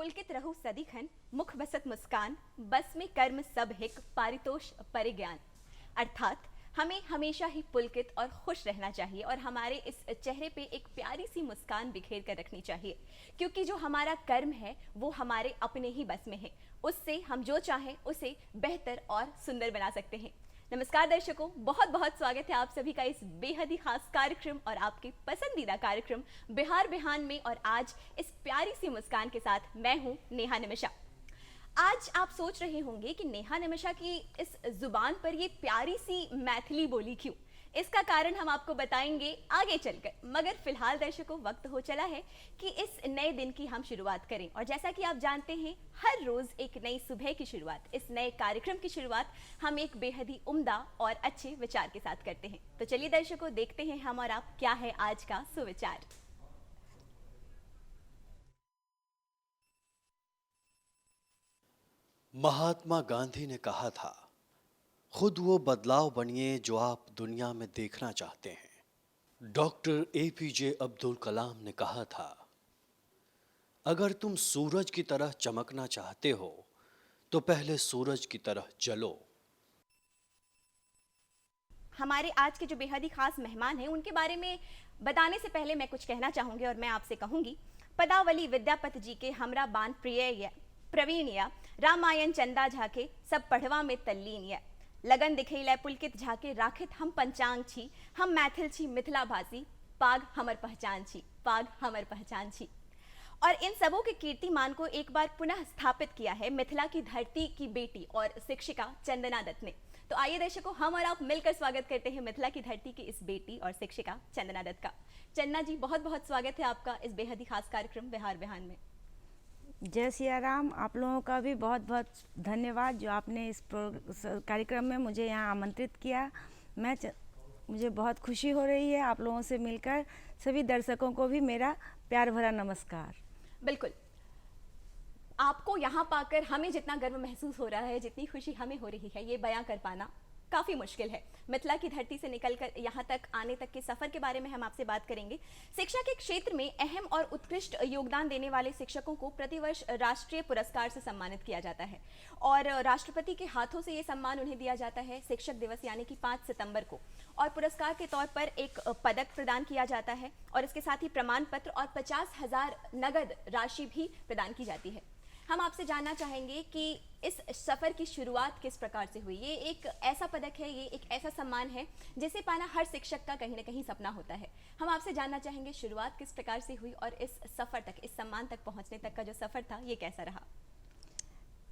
पुलकित रहु सदिखन मुख बसत मुस्कान, बस में कर्म सब हिक पारितोष परिज्ञान। अर्थात हमें हमेशा ही पुलकित और खुश रहना चाहिए और हमारे इस चेहरे पे एक प्यारी सी मुस्कान बिखेर कर रखनी चाहिए, क्योंकि जो हमारा कर्म है वो हमारे अपने ही बस में है। उससे हम जो चाहें उसे बेहतर और सुंदर बना सकते हैं। नमस्कार दर्शकों, बहुत बहुत स्वागत है आप सभी का इस बेहद ही खास कार्यक्रम और आपके पसंदीदा कार्यक्रम बिहार बिहान में। और आज इस प्यारी सी मुस्कान के साथ मैं हूं नेहा निमिषा। आज आप सोच रहे होंगे कि नेहा निमिषा की इस जुबान पर ये प्यारी सी मैथिली बोली क्यों? इसका कारण हम आपको बताएंगे आगे चलकर, मगर फिलहाल दर्शकों वक्त हो चला है कि इस नए दिन की हम शुरुआत करें। और जैसा कि आप जानते हैं, हर रोज एक नई सुबह की शुरुआत, इस नए कार्यक्रम की शुरुआत हम एक बेहद ही उम्दा और अच्छे विचार के साथ करते हैं। तो चलिए दर्शकों, देखते हैं हम और आप क्या है आज का सुविचार। महात्मा गांधी ने कहा था, खुद वो बदलाव बनिए जो आप दुनिया में देखना चाहते हैं। डॉक्टर एपीजे अब्दुल कलाम ने कहा था, अगर तुम सूरज की तरह चमकना चाहते हो तो पहले सूरज की तरह जलो। हमारे आज के जो बेहद ही खास मेहमान हैं उनके बारे में बताने से पहले मैं कुछ कहना चाहूंगी और मैं आपसे कहूंगी, पदावली विद्यापति जी के हमरा बान प्रिय प्रवीणिया, रामायण चंदा झाके सब पढ़वा में तल्लीनिया, लगन दिखैले पुलकित झाके राखित हम पंचांग छी, हम मैथिल छी मिथिला भाषी, पाग हमर पहचान छी, पाग हमर पहचान छी। और इन सबों के कीर्तिमान को एक बार पुनः स्थापित किया है मिथिला की धरती की बेटी और शिक्षिका चंदना दत्त ने। तो आइए दर्शकों, हम और आप मिलकर स्वागत करते हैं मिथिला की धरती की इस बेटी और शिक्षिका चंदना दत्त का। चंदना जी, बहुत बहुत स्वागत है आपका इस बेहद ही खास कार्यक्रम बिहार बिहान में। जय सिया राम। आप लोगों का भी बहुत बहुत धन्यवाद जो आपने इस कार्यक्रम में मुझे यहाँ आमंत्रित किया। मुझे बहुत खुशी हो रही है आप लोगों से मिलकर। सभी दर्शकों को भी मेरा प्यार भरा नमस्कार। बिल्कुल, आपको यहाँ पाकर हमें जितना गर्व महसूस हो रहा है, जितनी खुशी हमें हो रही है, ये बयां कर पाना काफ़ी मुश्किल है। मिथिला की धरती से निकलकर यहाँ तक आने तक के सफ़र के बारे में हम आपसे बात करेंगे। शिक्षा के क्षेत्र में अहम और उत्कृष्ट योगदान देने वाले शिक्षकों को प्रतिवर्ष राष्ट्रीय पुरस्कार से सम्मानित किया जाता है और राष्ट्रपति के हाथों से ये सम्मान उन्हें दिया जाता है शिक्षक दिवस यानी कि 5 सितंबर को। और पुरस्कार के तौर पर एक पदक प्रदान किया जाता है और इसके साथ ही प्रमाण पत्र और 50,000 नगद राशि भी प्रदान की जाती है। हम आपसे जानना चाहेंगे कि इस सफ़र की शुरुआत किस प्रकार से हुई। ये एक ऐसा पदक है, ये एक ऐसा सम्मान है जिसे पाना हर शिक्षक का कहीं ना कहीं सपना होता है। हम आपसे जानना चाहेंगे शुरुआत किस प्रकार से हुई और इस सफ़र तक, इस सम्मान तक पहुंचने तक का जो सफ़र था ये कैसा रहा?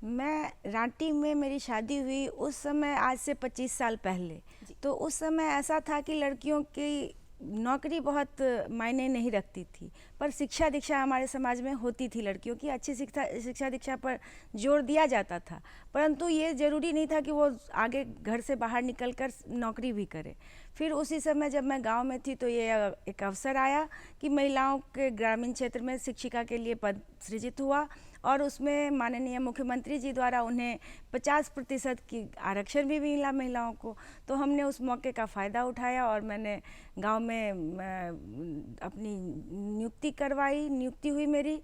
मैं रांची में मेरी शादी हुई उस समय, आज से 25 साल पहले। तो उस समय ऐसा था कि लड़कियों की नौकरी बहुत मायने नहीं रखती थी, पर शिक्षा दीक्षा हमारे समाज में होती थी। लड़कियों की अच्छी शिक्षा दीक्षा पर जोर दिया जाता था, परंतु ये ज़रूरी नहीं था कि वो आगे घर से बाहर निकलकर नौकरी भी करे। फिर उसी समय जब मैं गांव में थी तो ये एक अवसर आया कि महिलाओं के ग्रामीण क्षेत्र में शिक्षिका के लिए पद सृजित हुआ और उसमें माननीय मुख्यमंत्री जी द्वारा उन्हें 50% की आरक्षण भी मिला महिलाओं को। तो हमने उस मौके का फ़ायदा उठाया और मैंने गांव में अपनी नियुक्ति हुई मेरी।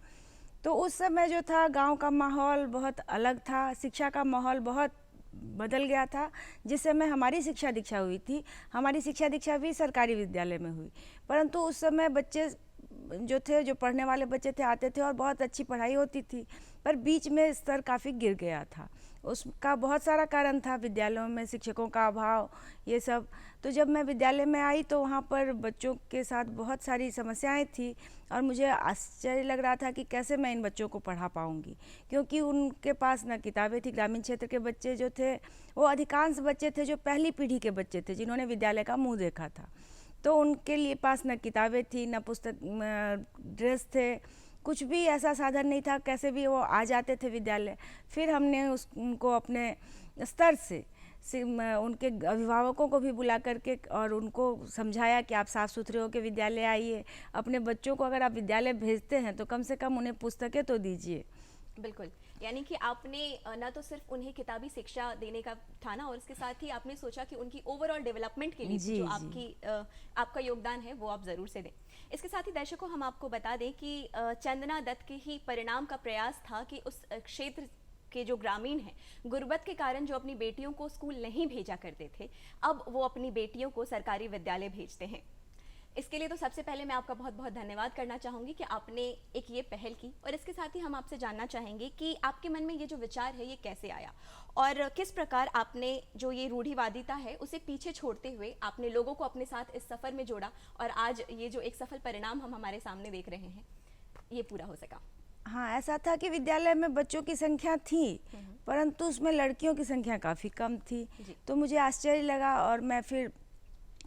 तो उस समय जो था गांव का माहौल बहुत अलग था, शिक्षा का माहौल बहुत बदल गया था। जिस समय हमारी शिक्षा दीक्षा हुई थी, हमारी शिक्षा दीक्षा भी सरकारी विद्यालय में हुई, परंतु उस समय बच्चे जो थे, जो पढ़ने वाले बच्चे थे, आते थे और बहुत अच्छी पढ़ाई होती थी, पर बीच में स्तर काफ़ी गिर गया था। उसका बहुत सारा कारण था, विद्यालयों में शिक्षकों का अभाव, ये सब। तो जब मैं विद्यालय में आई तो वहाँ पर बच्चों के साथ बहुत सारी समस्याएं थी और मुझे आश्चर्य लग रहा था कि कैसे मैं इन बच्चों को पढ़ा पाऊँगी, क्योंकि उनके पास ना किताबें थी। ग्रामीण क्षेत्र के बच्चे जो थे वो अधिकांश बच्चे थे जो पहली पीढ़ी के बच्चे थे जिन्होंने विद्यालय का मुँह देखा था। तो उनके लिए पास न किताबें थी, न पुस्तक, ड्रेस थे, कुछ भी ऐसा साधन नहीं था, कैसे भी वो आ जाते थे विद्यालय। फिर हमने उनको अपने स्तर से उनके अभिभावकों को भी बुला करके और उनको समझाया कि आप साफ़ सुथरे होकर विद्यालय आइए। अपने बच्चों को अगर आप विद्यालय भेजते हैं तो कम से कम उन्हें पुस्तकें तो दीजिए। बिल्कुल, यानी कि आपने न तो सिर्फ उन्हें किताबी शिक्षा देने का ठाना और इसके साथ ही आपने सोचा कि उनकी ओवरऑल डेवलपमेंट के लिए जो आपका योगदान है वो आप ज़रूर से दें। इसके साथ ही दर्शकों हम आपको बता दें कि चंदना दत्त के ही परिणाम का प्रयास था कि उस क्षेत्र के जो ग्रामीण हैं, गुर्बत के कारण जो अपनी बेटियों को स्कूल नहीं भेजा करते थे, अब वो अपनी बेटियों को सरकारी विद्यालय भेजते हैं। इसके लिए तो सबसे पहले मैं आपका बहुत बहुत धन्यवाद करना चाहूँगी कि आपने एक ये पहल की, और इसके साथ ही हम आपसे जानना चाहेंगे कि आपके मन में ये जो विचार है ये कैसे आया और किस प्रकार आपने जो ये रूढ़िवादिता है उसे पीछे छोड़ते हुए आपने लोगों को अपने साथ इस सफ़र में जोड़ा और आज ये जो एक सफल परिणाम हम हमारे सामने देख रहे हैं ये पूरा हो सका। हाँ, ऐसा था कि विद्यालय में बच्चों की संख्या थी, परंतु उसमें लड़कियों की संख्या काफ़ी कम थी। तो मुझे आश्चर्य लगा और मैं फिर,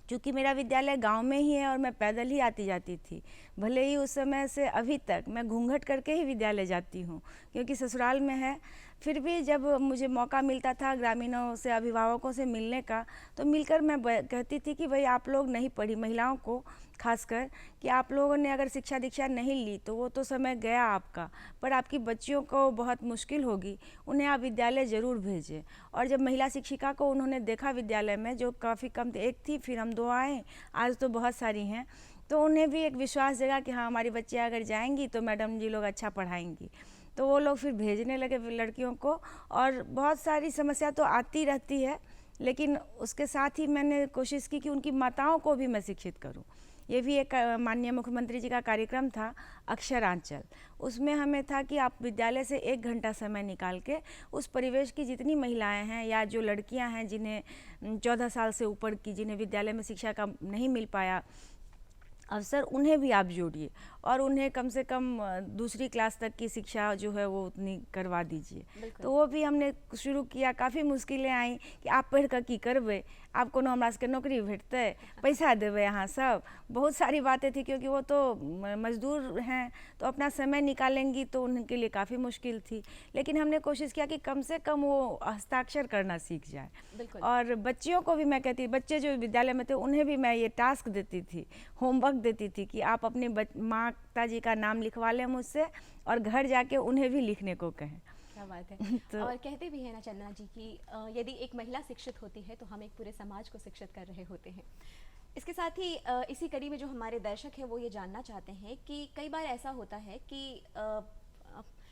चूँकि मेरा विद्यालय गांव में ही है और मैं पैदल ही आती जाती थी, भले ही उस समय से अभी तक मैं घूंघट करके ही विद्यालय जाती हूँ क्योंकि ससुराल में है, फिर भी जब मुझे मौका मिलता था ग्रामीणों से, अभिभावकों से मिलने का, तो मिलकर मैं कहती थी कि भाई आप लोग नहीं पढ़ी, महिलाओं को खासकर, कि आप लोगों ने अगर शिक्षा दीक्षा नहीं ली तो वो तो समय गया आपका, पर आपकी बच्चियों को बहुत मुश्किल होगी, उन्हें आप विद्यालय ज़रूर भेजें। और जब महिला शिक्षिका को उन्होंने देखा विद्यालय में, जो काफ़ी कम थे, एक थी, फिर हम 2 आए, आज तो बहुत सारी हैं, तो उन्हें भी एक विश्वास जगा कि हाँ हमारी बच्चियाँ अगर जाएंगी तो मैडम जी लोग अच्छा पढ़ाएंगी। तो वो लोग फिर भेजने लगे लड़कियों को, और बहुत सारी समस्या तो आती रहती है, लेकिन उसके साथ ही मैंने कोशिश की कि उनकी माताओं को भी मैं शिक्षित करूं। ये भी एक माननीय मुख्यमंत्री जी का कार्यक्रम था अक्षरांचल, उसमें हमें था कि आप विद्यालय से 1 घंटा समय निकाल के उस परिवेश की जितनी महिलाएं हैं या जो लड़कियां हैं जिन्हें 14 साल से ऊपर की, जिन्हें विद्यालय में शिक्षा का नहीं मिल पाया अवसर, उन्हें भी आप जोड़िए और उन्हें कम से कम दूसरी क्लास तक की शिक्षा जो है वो उतनी करवा दीजिए। तो वो भी हमने शुरू किया। काफ़ी मुश्किलें आई कि आप पढ़ कर की करबे, आप कोनो हमरा सबके नौकरी भेटते, पैसा देवे यहाँ, सब बहुत सारी बातें थी, क्योंकि वो तो मजदूर हैं तो अपना समय निकालेंगी तो उनके लिए काफ़ी मुश्किल थी। लेकिन हमने कोशिश किया कि कम से कम वो हस्ताक्षर करना सीख जाए। और बच्चियों को भी मैं कहती, बच्चे जो विद्यालय में थे उन्हें भी मैं ये टास्क देती थी, होमवर्क देती थी कि आप अपनी माता जी का नाम लिखवा लें मुझसे और घर जाके उन्हें भी लिखने को कहें। क्या बात है। तो और कहते भी हैं ना चंदना जी कि यदि एक महिला शिक्षित होती है तो हम एक पूरे समाज को शिक्षित कर रहे होते हैं। इसके साथ ही इसी कड़ी में जो हमारे दर्शक हैं वो ये जानना चाहते हैं कि कई बार ऐसा होता है कि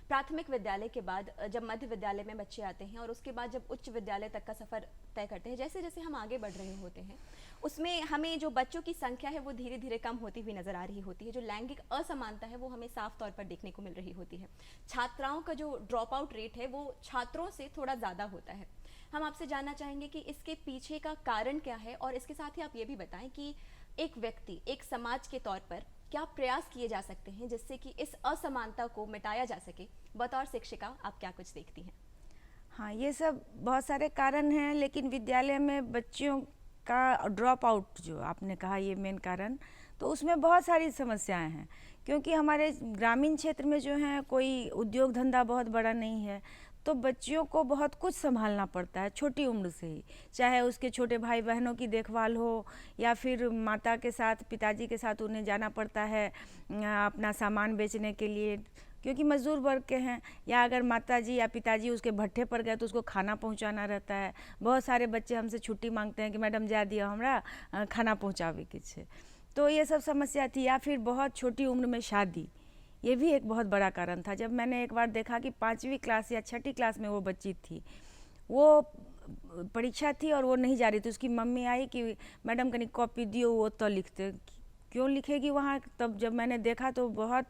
प्राथमिक विद्यालय के बाद जब मध्य विद्यालय में बच्चे आते हैं और उसके बाद जब उच्च विद्यालय तक का सफ़र तय करते हैं, जैसे जैसे हम आगे बढ़ रहे होते हैं उसमें हमें जो बच्चों की संख्या है वो धीरे धीरे कम होती हुई नज़र आ रही होती है। जो लैंगिक असमानता है वो हमें साफ तौर पर देखने को मिल रही होती है। छात्राओं का जो ड्रॉप आउट रेट है वो छात्रों से थोड़ा ज़्यादा होता है। हम आपसे जानना चाहेंगे कि इसके पीछे का कारण क्या है, और इसके साथ ही आप ये भी बताएं कि एक व्यक्ति, एक समाज के तौर पर क्या प्रयास किए जा सकते हैं जिससे कि इस असमानता को मिटाया जा सके। बतौर शिक्षिका आप क्या कुछ देखती हैं? हाँ, ये सब बहुत सारे कारण हैं, लेकिन विद्यालय में बच्चियों का ड्रॉप आउट जो आपने कहा ये मेन कारण, तो उसमें बहुत सारी समस्याएं हैं, क्योंकि हमारे ग्रामीण क्षेत्र में जो है कोई उद्योग धंधा बहुत बड़ा नहीं है, तो बच्चियों को बहुत कुछ संभालना पड़ता है छोटी उम्र से ही, चाहे उसके छोटे भाई बहनों की देखभाल हो या फिर माता के साथ, पिताजी के साथ उन्हें जाना पड़ता है अपना सामान बेचने के लिए, क्योंकि मजदूर वर्ग के हैं, या अगर माताजी या पिताजी उसके भट्ठे पर गए तो उसको खाना पहुंचाना रहता है। बहुत सारे बच्चे हमसे छुट्टी मांगते हैं कि मैडम जा दिया हमरा खाना पहुंचावे के छे, तो ये सब समस्या थी। या फिर बहुत छोटी उम्र में शादी, ये भी एक बहुत बड़ा कारण था। जब मैंने एक बार देखा कि 5वीं क्लास या 6ठी क्लास में वो बच्ची थी, वो परीक्षा थी और वो नहीं जा रही थी, उसकी मम्मी आई कि मैडम कहीं कॉपी दियो, वो तो लिखते, क्यों लिखेगी वहाँ। तब जब मैंने देखा तो बहुत,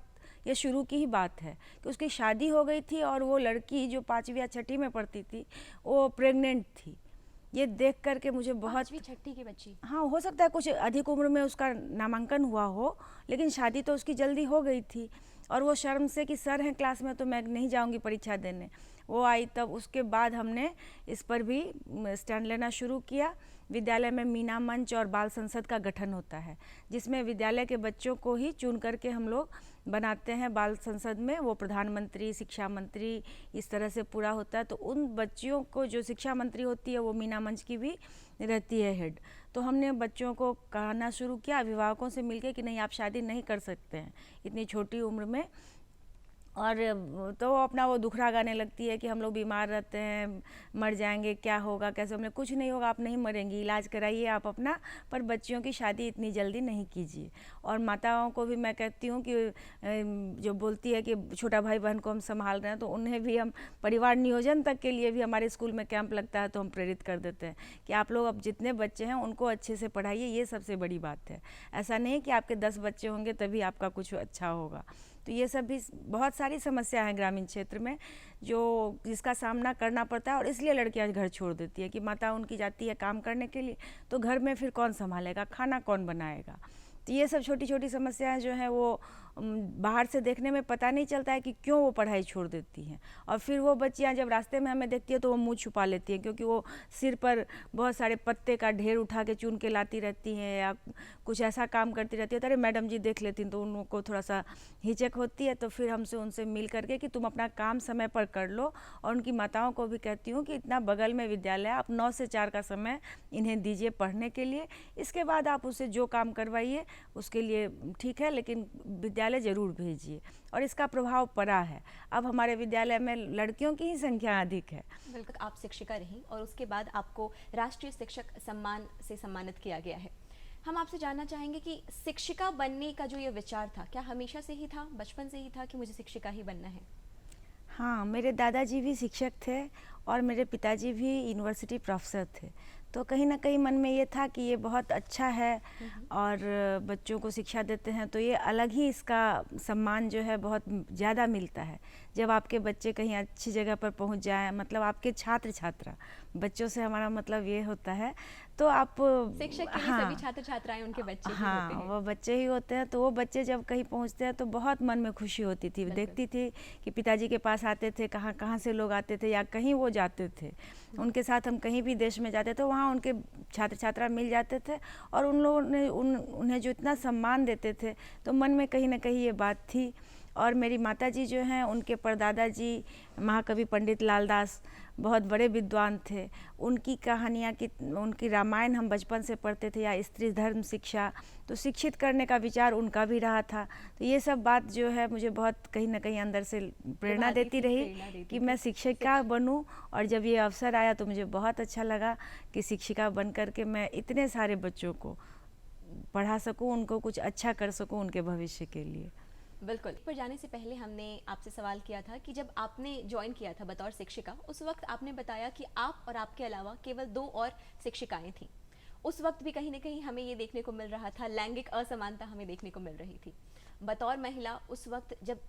ये शुरू की ही बात है कि उसकी शादी हो गई थी और वो लड़की जो 5वीं या 6ठी में पढ़ती थी वो प्रेग्नेंट थी। ये देख करके मुझे बहुत, 5वीं 6ठी की बच्ची, हाँ हो सकता है कुछ अधिक उम्र में उसका नामांकन हुआ हो, लेकिन शादी तो उसकी जल्दी हो गई थी। और वो शर्म से कि सर हैं क्लास में तो मैं नहीं जाऊंगी परीक्षा देने, वो आई। तब उसके बाद हमने इस पर भी स्टैंड लेना शुरू किया। विद्यालय में मीना मंच और बाल संसद का गठन होता है, जिसमें विद्यालय के बच्चों को ही चुन करके हम लोग बनाते हैं बाल संसद में। वो प्रधानमंत्री, शिक्षा मंत्री, इस तरह से पूरा होता है। तो उन बच्चियों को, जो शिक्षा मंत्री होती है वो मीना मंच की भी रहती है हेड। तो हमने बच्चों को कहना शुरू किया, अभिभावकों से मिलके, कि नहीं आप शादी नहीं कर सकते हैं इतनी छोटी उम्र में, और तो वो अपना वो दुखड़ा गाने लगती है कि हम लोग बीमार रहते हैं, मर जाएंगे, क्या होगा, कैसे, हमने कुछ नहीं होगा, आप नहीं मरेंगी, इलाज कराइए आप अपना, पर बच्चियों की शादी इतनी जल्दी नहीं कीजिए। और माताओं को भी मैं कहती हूँ कि जो बोलती है कि छोटा भाई बहन को हम संभाल रहे हैं, तो उन्हें भी हम परिवार नियोजन तक के लिए भी हमारे स्कूल में कैंप लगता है तो हम प्रेरित कर देते हैं कि आप लोग अब जितने बच्चे हैं उनको अच्छे से पढ़ाइए, ये सबसे बड़ी बात है। ऐसा नहीं कि आपके 10 बच्चे होंगे तभी आपका कुछ अच्छा होगा। तो ये सब भी बहुत सारी समस्या है ग्रामीण क्षेत्र में जो जिसका सामना करना पड़ता है, और इसलिए लड़कियां घर छोड़ देती है कि माता उनकी जाती है काम करने के लिए, तो घर में फिर कौन संभालेगा, खाना कौन बनाएगा। तो ये सब छोटी छोटी समस्याएं जो हैं वो बाहर से देखने में पता नहीं चलता है कि क्यों वो पढ़ाई छोड़ देती हैं। और फिर वो बच्चियां जब रास्ते में हमें देखती है तो वो मुंह छुपा लेती हैं, क्योंकि वो सिर पर बहुत सारे पत्ते का ढेर उठा के चुन के लाती रहती हैं या कुछ ऐसा काम करती रहती है, तो अरे मैडम जी देख लेती हैं, तो उनको थोड़ा सा हिचक होती है। तो फिर हमसे उनसे मिल करके कि तुम अपना काम समय पर कर लो। और उनकी माताओं को भी कहती हूँ कि इतना बगल में विद्यालय, आप 9 से 4 का समय इन्हें दीजिए पढ़ने के लिए, इसके बाद आप उसे जो काम करवाइए उसके लिए ठीक है, लेकिन विद्यालय ज़रूर भेजिए। और इसका प्रभाव पड़ा है, अब हमारे विद्यालय में लड़कियों की ही संख्या अधिक है। बिल्कुल, आप शिक्षिका रहीं और उसके बाद आपको राष्ट्रीय शिक्षक सम्मान से सम्मानित किया गया है। हम आपसे जानना चाहेंगे कि शिक्षिका बनने का जो ये विचार था, क्या हमेशा से ही था, बचपन से ही था कि मुझे शिक्षिका ही बनना है? हाँ, मेरे दादाजी भी शिक्षक थे और मेरे पिताजी भी यूनिवर्सिटी प्रोफेसर थे, तो कहीं ना कहीं मन में ये था कि ये बहुत अच्छा है और बच्चों को शिक्षा देते हैं तो ये अलग ही इसका सम्मान जो है बहुत ज़्यादा मिलता है जब आपके बच्चे कहीं अच्छी जगह पर पहुंच जाएं, मतलब आपके छात्र छात्रा, बच्चों से हमारा मतलब ये होता है, तो आप शिक्षक के लिए सभी छात्र छात्राएं उनके बच्चे ही होते हैं। वो बच्चे ही होते हैं, तो वो बच्चे जब कहीं पहुंचते हैं तो बहुत मन में खुशी होती थी। देखती थी कि पिताजी के पास आते थे, कहाँ कहाँ से लोग आते थे या कहीं वो जाते थे, उनके साथ हम कहीं भी देश में जाते थे वहाँ उनके छात्र छात्रा मिल जाते थे और उन लोगों ने उन्हें जो इतना सम्मान देते थे, तो मन में कहीं ना कहीं ये बात थी। और मेरी माताजी जो हैं, उनके परदादा जी महाकवि पंडित लालदास बहुत बड़े विद्वान थे, उनकी कहानियाँ की, उनकी रामायण हम बचपन से पढ़ते थे, या स्त्री धर्म शिक्षा, तो शिक्षित करने का विचार उनका भी रहा था। तो ये सब बात जो है मुझे बहुत कहीं ना कहीं अंदर से प्रेरणा देती रही कि मैं शिक्षिका बनूं। और जब ये अवसर आया तो मुझे बहुत अच्छा लगा कि शिक्षिका बन करके मैं इतने सारे बच्चों को पढ़ा सकूं, उनको कुछ अच्छा कर सकूं उनके भविष्य के लिए। बिल्कुल, पर जाने से पहले हमने आपसे सवाल किया था कि जब आपने ज्वाइन किया था बतौर शिक्षिका, उस वक्त आपने बताया कि आप और आपके अलावा केवल 2 और शिक्षिकाएं थीं। उस वक्त भी कहीं ना कहीं हमें ये देखने को मिल रहा था, लैंगिक असमानता हमें देखने को मिल रही थी। बतौर महिला उस वक्त जब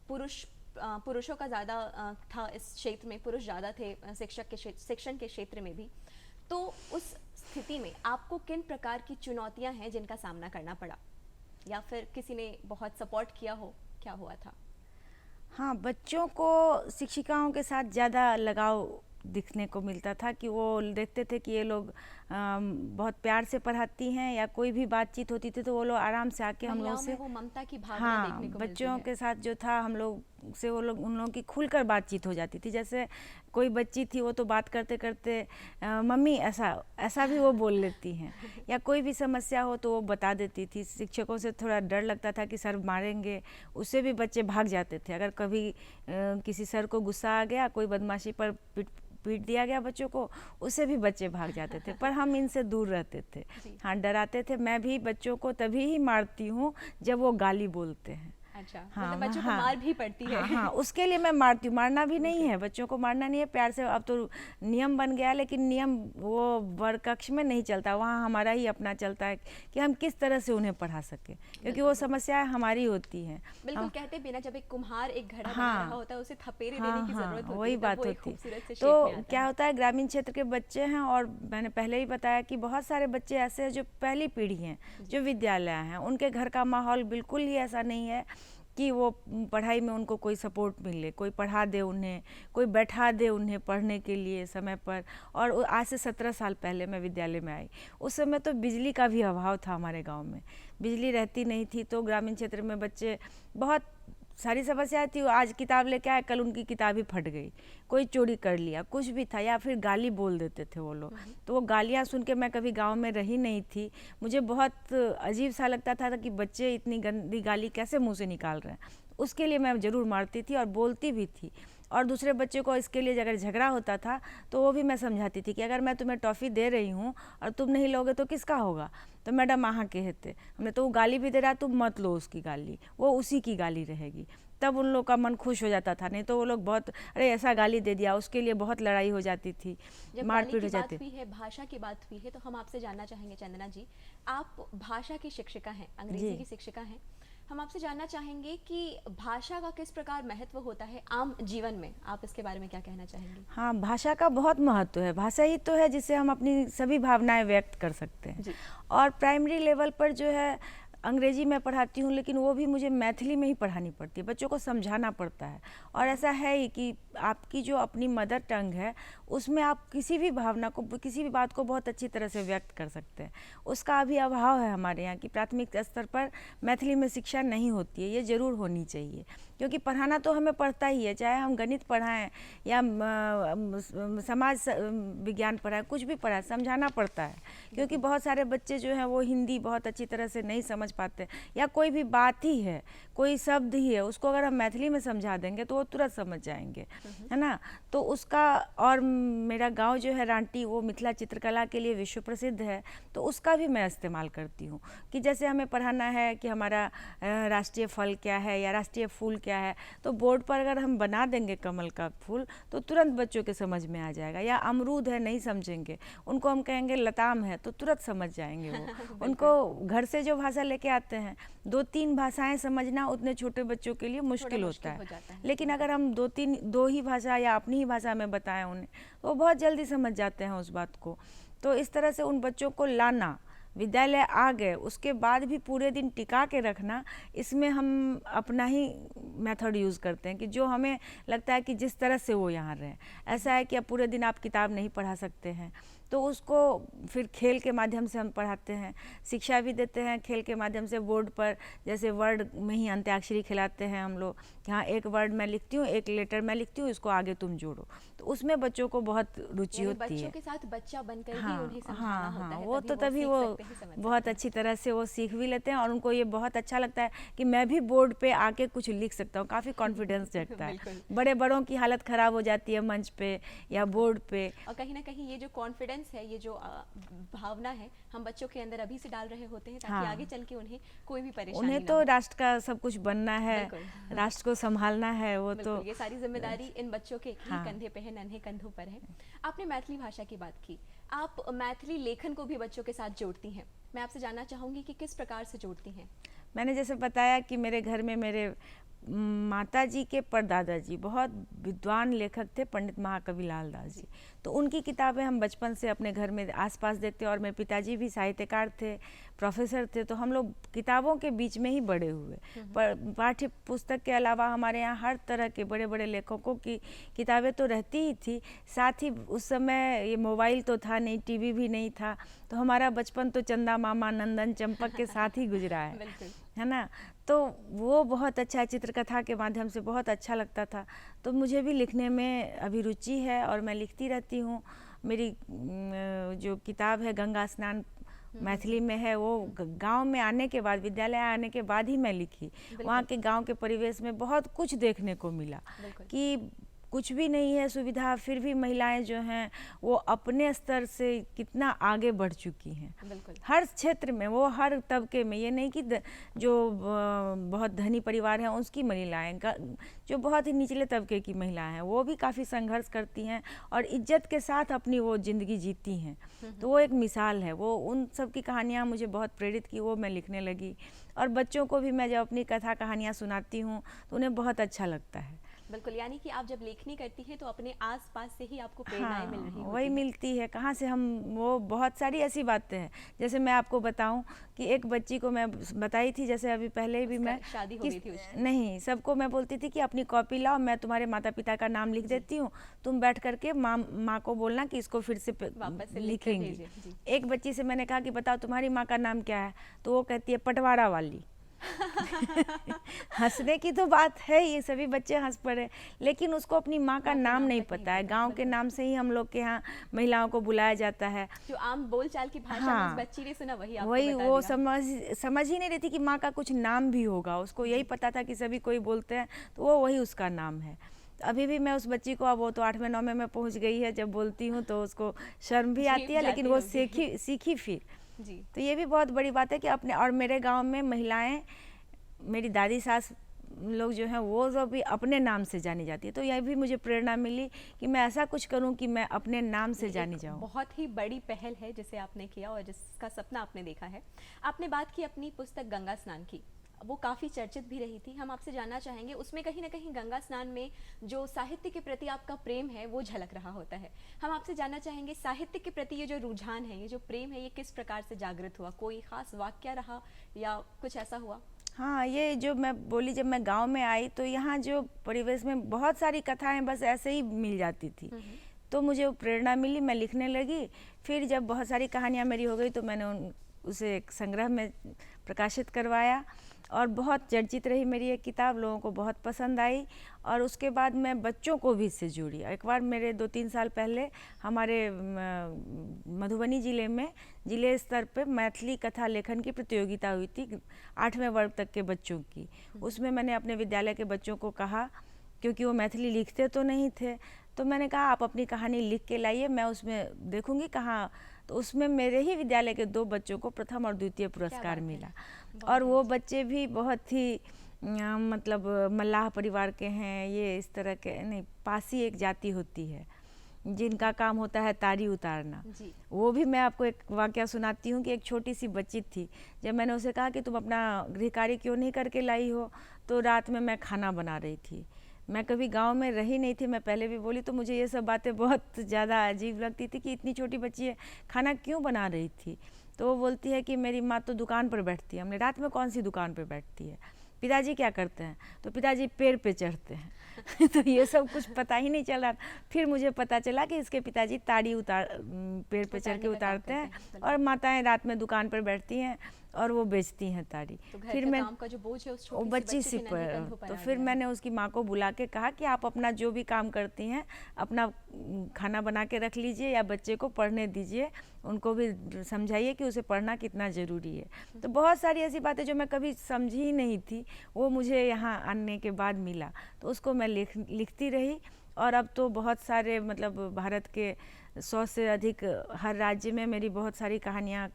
पुरुषों का ज़्यादा था इस क्षेत्र में, पुरुष ज़्यादा थे शिक्षण के क्षेत्र में भी, तो उस स्थिति में आपको किन प्रकार की चुनौतियाँ हैं जिनका सामना करना पड़ा, या फिर किसी ने बहुत सपोर्ट किया हो, क्या हुआ था? हाँ, बच्चों को शिक्षिकाओं के साथ ज़्यादा लगाव दिखने को मिलता था कि वो देखते थे कि ये लोग बहुत प्यार से पढ़ाती हैं, या कोई भी बातचीत होती थी तो वो लोग आराम से आके हम लोग से, वो ममता की भावना देखने को मिलती बच्चों है। के साथ जो था हम लोग से, वो लोग उन लोगों की खुलकर बातचीत हो जाती थी। जैसे कोई बच्ची थी वो तो बात करते करते मम्मी ऐसा भी वो बोल लेती हैं, या कोई भी समस्या हो तो वो बता देती थी। शिक्षकों से थोड़ा डर लगता था कि सर मारेंगे, उससे भी बच्चे भाग जाते थे। अगर कभी किसी सर को गुस्सा आ गया, कोई बदमाशी पर पीट दिया गया बच्चों को, उससे भी बच्चे भाग जाते थे, पर हम इनसे दूर रहते थे। हाँ, डराते थे। मैं भी बच्चों को तभी ही मारती हूँ जब वो गाली बोलते हैं। अच्छा, हाँ, मतलब बच्चों को मार भी पड़ती है। हाँ, उसके लिए मैं मारती हूँ, मारना भी नहीं है, बच्चों को मारना नहीं है, प्यार से। अब तो नियम बन गया, लेकिन नियम वो वर्ग कक्ष में नहीं चलता, वहाँ हमारा ही अपना चलता है कि हम किस तरह से उन्हें पढ़ा सके, क्योंकि वो समस्याएं हमारी होती हैं। बिल्कुल, कहते भी ना, जब एक कुम्हार एक घड़ा बना रहा होता है, उसे थपेरे देने की जरूरत होती है, वही बात होती है। तो क्या होता है, ग्रामीण क्षेत्र के बच्चे हैं, और मैंने पहले ही बताया कि बहुत सारे बच्चे ऐसे हैं जो पहली पीढ़ी हैं, जो विद्यालय हैं, उनके घर का माहौल बिल्कुल ही ऐसा नहीं है कि वो पढ़ाई में उनको कोई सपोर्ट मिले, कोई पढ़ा दे उन्हें, कोई बैठा दे उन्हें पढ़ने के लिए समय पर। और आज से 17 साल पहले मैं विद्यालय में आई, उस समय तो बिजली का भी अभाव था हमारे गांव में, बिजली रहती नहीं थी, तो ग्रामीण क्षेत्र में बच्चे बहुत सारी समस्याएं थी। आज किताब लेके आए, कल उनकी किताब ही फट गई, कोई चोरी कर लिया, कुछ भी था, या फिर गाली बोल देते थे वो लोग। तो वो गालियाँ सुन के, मैं कभी गांव में रही नहीं थी, मुझे बहुत अजीब सा लगता था कि बच्चे इतनी गंदी गाली कैसे मुंह से निकाल रहे हैं। उसके लिए मैं ज़रूर मारती थी और बोलती भी थी। और दूसरे बच्चे को इसके लिए अगर झगड़ा होता था तो वो भी मैं समझाती थी कि अगर मैं तुम्हें टॉफ़ी दे रही हूँ और तुम नहीं लोगे तो किसका होगा। तो मैडम आहाँ कहते हमने तो वो गाली भी दे रहा, तुम मत लो उसकी गाली, वो उसी की गाली रहेगी। तब उन लोग का मन खुश हो जाता था, नहीं तो वो लोग बहुत अरे ऐसा गाली दे दिया, उसके लिए बहुत लड़ाई हो जाती थी, जब मारपीट गाली हो की बात जाती। हुई है, भाषा की बात हुई है, तो हम आपसे जानना चाहेंगे चंदना जी, आप भाषा की शिक्षिका हैं, अंग्रेजी जी। की शिक्षिका हैं। हम आपसे जानना चाहेंगे कि भाषा का किस प्रकार महत्व होता है आम जीवन में, आप इसके बारे में क्या कहना चाहेंगे? हाँ, भाषा का बहुत महत्व है। भाषा ही तो है जिससे हम अपनी सभी भावनाएं व्यक्त कर सकते हैं। जी। और प्राइमरी लेवल पर जो है अंग्रेजी में पढ़ाती हूँ, लेकिन वो भी मुझे मैथिली में ही पढ़ानी पड़ती है, बच्चों को समझाना पड़ता है। और ऐसा है ही कि आपकी जो अपनी मदर टंग है उसमें आप किसी भी भावना को, किसी भी बात को बहुत अच्छी तरह से व्यक्त कर सकते हैं। उसका अभी अभाव है हमारे यहाँ कि प्राथमिक स्तर पर मैथिली में शिक्षा नहीं होती है, ये ज़रूर होनी चाहिए। क्योंकि पढ़ाना तो हमें पड़ता ही है, चाहे हम गणित पढ़ाएं या समाज विज्ञान पढ़ाएं, कुछ भी पढ़ाएं, समझाना पड़ता है। क्योंकि बहुत सारे बच्चे जो हैं वो हिंदी बहुत अच्छी तरह से नहीं समझ पाते, या कोई भी बात ही है, कोई शब्द ही है, उसको अगर हम मैथिली में समझा देंगे तो वो तुरंत समझ जाएंगे, है ना। तो उसका, और मेरा गांव जो है रांटी, वो मिथिला चित्रकला के लिए विश्व प्रसिद्ध है, तो उसका भी मैं इस्तेमाल करती हूँ कि जैसे हमें पढ़ाना है कि हमारा राष्ट्रीय फल क्या है या राष्ट्रीय फूल क्या है, तो बोर्ड पर अगर हम बना देंगे कमल का फूल तो तुरंत बच्चों के समझ में आ जाएगा। या अमरूद है, नहीं समझेंगे, उनको हम कहेंगे लताम है तो तुरंत समझ जाएंगे वो। उनको घर से जो भाषा लेके आते हैं, 2-3 भाषाएं समझना उतने छोटे बच्चों के लिए मुश्किल होता हो है। जाता है। लेकिन अगर हम 2 ही भाषा या अपनी ही भाषा में बताएं उन्हें, तो वो बहुत जल्दी समझ जाते हैं उस बात को। तो इस तरह से उन बच्चों को लाना, विद्यालय आ गए उसके बाद भी पूरे दिन टिका के रखना, इसमें हम अपना ही मेथड यूज़ करते हैं कि जो हमें लगता है कि जिस तरह से वो यहाँ रहें। ऐसा है कि अब पूरे दिन आप किताब नहीं पढ़ा सकते हैं, तो उसको फिर खेल के माध्यम से हम पढ़ाते हैं, शिक्षा भी देते हैं खेल के माध्यम से। बोर्ड पर जैसे वर्ड में ही अंत्याक्षरी खिलाते हैं हम लोग, यहाँ एक वर्ड मैं लिखती हूँ, एक लेटर मैं लिखती हूँ, इसको आगे तुम जोड़ो, तो उसमें बच्चों को बहुत रुचि होती है। बच्चों के साथ बच्चा बनकर ही हाँ उन्हें समझाना हाँ होता हाँ, है, वो तो तभी सीख वो सकते हैं, समझ बहुत सकते हैं। अच्छी तरह से वो सीख भी लेते हैं, और उनको ये बहुत अच्छा लगता है कि मैं भी बोर्ड पे आके कुछ लिख सकता हूँ, काफ़ी कॉन्फिडेंस जगता है। बिल्कुल। बड़े बड़ों की हालत ख़राब हो जाती है मंच पे या बोर्ड पे। और कहीं ना कहीं ये जो कॉन्फिडेंस है, ये जो भावना है, हम बच्चों के अंदर अभी से डाल रहे होते हैं ताकि हाँ। आगे चल के उन्हें कोई भी परेशानी उन्हें ना तो हो। राष्ट्र का सब कुछ बनना है, बिल्कुल। राष्ट्र को संभालना है, वो तो बिल्कुल, ये सारी जिम्मेदारी इन बच्चों के ही हाँ। कंधे पे है, नन्हे कंधों पर है। आपने मैथिली भाषा की बात की, आप मैथिली लेखन को भी बच्चों के साथ जोड़ती हैं। मैं आपसे जानना चाहूंगी कि किस प्रकार से जोड़ती हैं? मैंने जैसे बताया कि मेरे घर में मेरे माता जी के परदादा जी बहुत विद्वान लेखक थे, पंडित महाकवि लाल दास जी। तो उनकी किताबें हम बचपन से अपने घर में आसपास देखते, और मेरे पिताजी भी साहित्यकार थे, प्रोफेसर थे, तो हम लोग किताबों के बीच में ही बड़े हुए। पर पाठ्य पुस्तक के अलावा हमारे यहाँ हर तरह के बड़े बड़े लेखकों की किताबें तो रहती ही थी। साथ ही उस समय ये मोबाइल तो था नहीं, टीवी भी नहीं था, तो हमारा बचपन तो चंदा मामा, नंदन चंपक के साथ ही गुजरा है बिल्कुल। है ना। तो वो बहुत अच्छा, चित्रकथा के माध्यम से बहुत अच्छा लगता था। तो मुझे भी लिखने में अभी रुचि है और मैं लिखती रहती हूँ। मेरी जो किताब है गंगा स्नान मैथिली में है, वो गांव में आने के बाद, विद्यालय आने के बाद ही मैं लिखी। वहाँ के गांव के परिवेश में बहुत कुछ देखने को मिला कि कुछ भी नहीं है सुविधा, फिर भी महिलाएं जो हैं वो अपने स्तर से कितना आगे बढ़ चुकी हैं। बिल्कुल। हर क्षेत्र में, वो हर तबके में, ये नहीं कि जो बहुत धनी परिवार हैं उसकी महिलाएं, जो बहुत ही निचले तबके की महिलाएं हैं वो भी काफ़ी संघर्ष करती हैं और इज्जत के साथ अपनी वो ज़िंदगी जीती हैं। तो वो एक मिसाल है, वो उन सब की कहानियाँ मुझे बहुत प्रेरित की, वो मैं लिखने लगी। और बच्चों को भी मैं जब अपनी कथा कहानियाँ सुनाती हूँ तो उन्हें बहुत अच्छा लगता है। बिल्कुल, यानी कि आप जब लेखनी करती हैं तो अपने आसपास से ही आपको प्रेरणाएं मिल रही होती वही हैं। मिलती है, कहाँ से हम, वो बहुत सारी ऐसी बातें हैं। जैसे मैं आपको बताऊं कि एक बच्ची को मैं बताई थी, जैसे अभी पहले भी मैं शादी हो गई थी उसकी। नहीं, सबको मैं बोलती थी कि अपनी कॉपी लाओ, मैं तुम्हारे माता पिता का नाम लिख देती हूँ, तुम बैठ करके माँ को बोलना कि इसको फिर से वापस से लिखेंगी। भेजिए। जी। एक बच्ची से मैंने कहा कि बताओ तुम्हारी माँ का नाम क्या है, तो वो कहती है पटवारा वाली। हंसने की तो बात है, ये सभी बच्चे हंस पड़े, लेकिन उसको अपनी माँ का माँ के नाम नाम नहीं तक नहीं पता है। पता, गांव के बिल्कुल। नाम से ही हम लोग के यहाँ महिलाओं को बुलाया जाता है। जो आम बोलचाल की भाषा में हाँ, उस बच्ची ने सुना वही आपको वही बता वो दिया। समझ ही नहीं रही थी कि माँ का कुछ नाम भी होगा। उसको यही पता था कि सभी कोई बोलते हैं तो वो वही उसका नाम है। तो अभी भी मैं उस बच्ची को, अब वो तो 8वें 9वें में पहुंच गई है, जब बोलती हूँ तो उसको शर्म भी आती झेप है, लेकिन जाती वो होगी। सीखी फिर। जी। तो ये भी बहुत बड़ी बात है कि अपने, और मेरे गांव में महिलाएं, मेरी दादी सास लोग जो हैं वो जो भी अपने नाम से जानी जाती है। तो यह भी मुझे प्रेरणा मिली कि मैं ऐसा कुछ करूं कि मैं अपने नाम से ये जानी एक जाऊं। बहुत ही बड़ी पहल है जिसे आपने किया और जिसका सपना आपने देखा है। आपने बात की अपनी पुस्तक गंगा स्नान की, वो काफ़ी चर्चित भी रही थी। हम आपसे जानना चाहेंगे उसमें कहीं ना कहीं गंगा स्नान में जो साहित्य के प्रति आपका प्रेम है वो झलक रहा होता है। हम आपसे जानना चाहेंगे साहित्य के प्रति ये जो रुझान है, ये जो प्रेम है, ये किस प्रकार से जागृत हुआ? कोई खास वाक्य रहा या कुछ ऐसा हुआ? हाँ, ये जो मैं बोली, जब मैं गांव में आई तो यहाँ जो परिवेश में बहुत सारी कथाएं बस ऐसे ही मिल जाती थी, तो मुझे वो प्रेरणा मिली, मैं लिखने लगी। फिर जब बहुत सारी कहानियाँ मेरी हो गई तो मैंने उसे एक संग्रह में प्रकाशित करवाया और बहुत चर्चित रही मेरी ये किताब, लोगों को बहुत पसंद आई। और उसके बाद मैं बच्चों को भी इससे जुड़ी। एक बार मेरे 2-3 साल पहले हमारे मधुबनी ज़िले में ज़िले स्तर पे मैथिली कथा लेखन की प्रतियोगिता हुई थी 8वें वर्ग तक के बच्चों की। उसमें मैंने अपने विद्यालय के बच्चों को कहा, क्योंकि वो मैथिली लिखते तो नहीं थे, तो मैंने कहा आप अपनी कहानी लिख के लाइए, मैं उसमें देखूंगी कहाँ। तो उसमें मेरे ही विद्यालय के 2 बच्चों को प्रथम और द्वितीय पुरस्कार मिला। और वो बच्चे भी बहुत ही मतलब मल्लाह परिवार के हैं। ये इस तरह के नहीं, पासी एक जाति होती है जिनका काम होता है तारी उतारना। जी। वो भी मैं आपको एक वाकया सुनाती हूँ कि एक छोटी सी बच्ची थी, जब मैंने उसे कहा कि तुम अपना गृह कार्य क्यों नहीं करके लाई हो, तो रात में मैं खाना बना रही थी। मैं कभी गांव में रही नहीं थी, मैं पहले भी बोली, तो मुझे ये सब बातें बहुत ज़्यादा अजीब लगती थी कि इतनी छोटी बच्ची है, खाना क्यों बना रही थी। तो वो बोलती है कि मेरी माँ तो दुकान पर बैठती है। हमने, रात में कौन सी दुकान पर बैठती है? पिताजी क्या करते हैं? तो पिताजी पेड़ पे चढ़ते हैं। तो ये सब कुछ पता ही नहीं चला। फिर मुझे पता चला कि इसके पिताजी ताड़ी पेड़ पे चढ़ के उतारते हैं और माताएं रात में दुकान पर बैठती हैं और वो बेचती हैं ताड़ी। तो घर फिर का मैं काम का जो बोझ है उस वो छोटी बच्ची सी सी बच्चे के नन्हे कंधों पर, पर तो आ फिर गया। मैंने उसकी माँ को बुला के कहा कि आप अपना जो भी काम करती हैं अपना खाना बना के रख लीजिए या बच्चे को पढ़ने दीजिए, उनको भी समझाइए कि उसे पढ़ना कितना ज़रूरी है। तो बहुत सारी ऐसी बातें जो मैं कभी समझी ही नहीं थी, वो मुझे यहाँ आने के बाद मिला, तो उसको मैं लिखती रही। और अब तो बहुत सारे, मतलब भारत के 100 से अधिक हर राज्य में मेरी बहुत सारी कहानियाँ,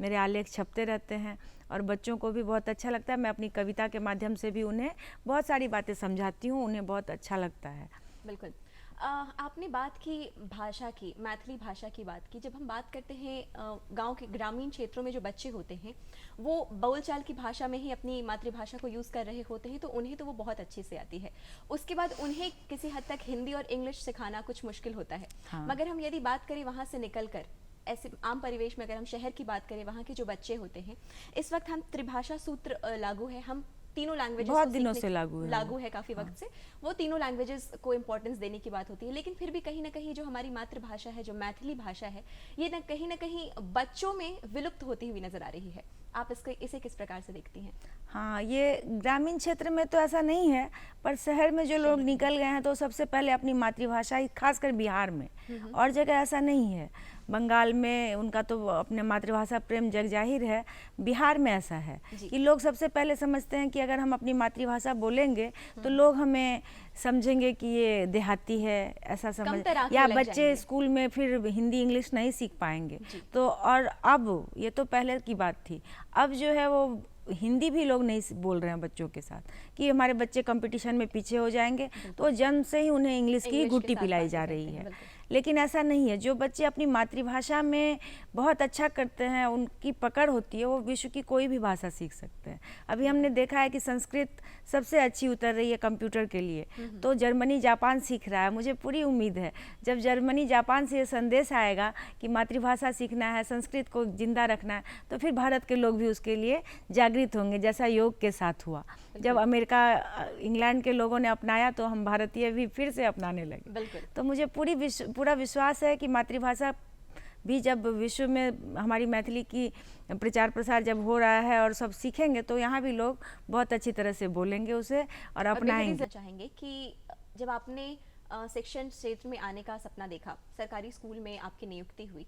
मेरे आलेख छपते रहते हैं और बच्चों को भी बहुत अच्छा लगता है। मैं अपनी कविता के माध्यम से भी उन्हें बहुत सारी बातें समझाती हूँ, उन्हें बहुत अच्छा लगता है। बिल्कुल। आपने बात की भाषा की, मैथिली भाषा की बात की। जब हम बात करते हैं गांव के ग्रामीण क्षेत्रों में जो बच्चे होते हैं वो बोलचाल की भाषा में ही अपनी मातृभाषा को यूज़ कर रहे होते हैं, तो उन्हें तो वो बहुत अच्छे से आती है। उसके बाद उन्हें किसी हद तक हिंदी और इंग्लिश सिखाना कुछ मुश्किल होता है। हाँ। मगर हम यदि बात करें वहाँ से निकल कर ऐसे आम परिवेश में, अगर हम शहर की बात करें, वहाँ के जो बच्चे होते हैं, इस वक्त हम त्रिभाषा सूत्र लागू है, हम तीनों लैंग्वेजेस बहुत दिनों से लागू है काफ़ी वक्त से। वो तीनों लैंग्वेजेस को इम्पोर्टेंस देने की बात होती है, लेकिन फिर भी कहीं ना कहीं जो हमारी मातृभाषा है, जो मैथिली भाषा है, ये ना कहीं बच्चों में विलुप्त होती हुई नजर आ रही है। आप इसे किस प्रकार से देखती हैं? हाँ, ये ग्रामीण क्षेत्र में तो ऐसा नहीं है, पर शहर में जो लोग निकल गए हैं तो सबसे पहले अपनी मातृभाषा, खासकर बिहार में, और जगह ऐसा नहीं है। बंगाल में उनका तो अपने मातृभाषा प्रेम जग जाहिर है, बिहार में ऐसा है कि लोग सबसे पहले समझते हैं कि अगर हम अपनी मातृभाषा बोलेंगे तो लोग हमें समझेंगे कि ये देहाती है, ऐसा समझ, या बच्चे स्कूल में फिर हिंदी इंग्लिश नहीं सीख पाएंगे। तो और अब ये तो पहले की बात थी, अब जो है वो हिंदी भी लोग नहीं बोल रहे हैं बच्चों के साथ कि हमारे बच्चे कंपटीशन में पीछे हो जाएंगे, तो जन्म से ही उन्हें इंग्लिश की घुट्टी पिलाई जा रही है। लेकिन ऐसा नहीं है। जो बच्चे अपनी मातृभाषा में बहुत अच्छा करते हैं, उनकी पकड़ होती है, वो विश्व की कोई भी भाषा सीख सकते हैं। अभी हमने देखा है कि संस्कृत सबसे अच्छी उतर रही है कंप्यूटर के लिए, तो जर्मनी जापान सीख रहा है। मुझे पूरी उम्मीद है जब जर्मनी जापान से ये संदेश आएगा कि मातृभाषा सीखना है, संस्कृत को जिंदा रखना है, तो फिर भारत के लोग भी उसके लिए जागृत होंगे, जैसा योग के साथ हुआ। जब अमेरिका इंग्लैंड के लोगों ने अपनाया तो हम भारतीय भी फिर से अपनाने लगे। तो मुझे पूरा विश्वास है कि मातृभाषा भी जब विश्व में हमारी मैथिली की प्रचार प्रसार जब हो रहा है और सब सीखेंगे तो यहाँ भी लोग बहुत अच्छी तरह से बोलेंगे उसे और अपनाएंगे। चाहेंगे कि जब आपने शिक्षण क्षेत्र में आने का सपना देखा, सरकारी स्कूल में आपकी नियुक्ति हुई,